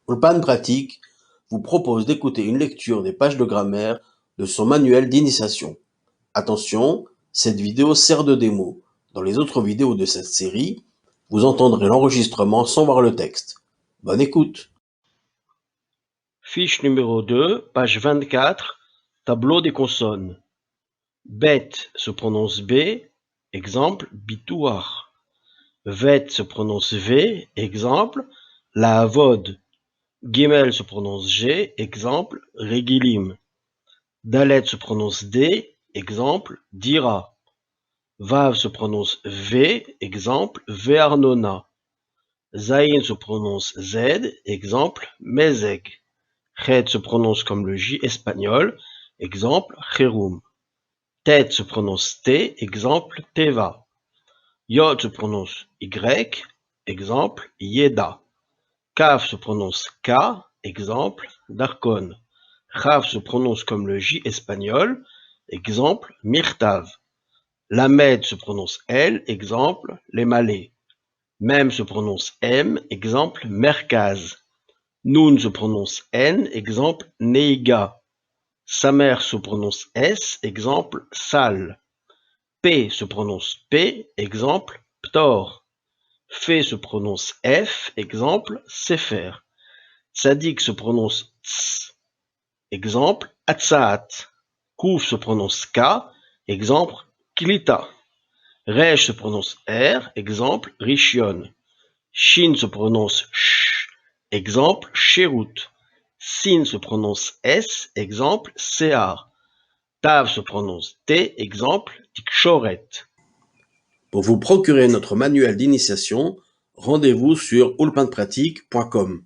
Ulpan Pratique vous propose d'écouter une lecture des pages de grammaire de son manuel d'initiation. Attention, cette vidéo sert de démo. Dans les autres vidéos de cette série, vous entendrez l'enregistrement sans voir le texte. Bonne écoute. Fiche numéro 2, page 24, tableau des consonnes. Bet se prononce B, exemple bitouar. Vet se prononce V, exemple laavod. Gimel se prononce G, exemple regilim. Dalet se prononce D, exemple dira. Vav se prononce V, exemple ve'arnona. Zayin se prononce Z, exemple mezeg. Chet se prononce comme le J espagnol, exemple cherum. Tet se prononce T, exemple teva. Yod se prononce Y, exemple yeda. Kaf se prononce K, exemple darkon. Chav se prononce comme le J espagnol, exemple mirtav. Lamed se prononce L, exemple les malais. Mem se prononce M, exemple merkaz. Nun se prononce N, exemple neiga. Samer se prononce S, exemple sal. P se prononce P, exemple ptor. Fe se prononce F, exemple sefer. Tzadik se prononce ts, exemple atsaat. Kouf se prononce K, exemple klita. Resh se prononce R, exemple rishion. Shin se prononce sh, exemple sherut. Sin se prononce S, exemple sear. Tav se prononce T, exemple tikshoret. Pour vous procurer notre manuel d'initiation, rendez-vous sur ulpanpratique.com.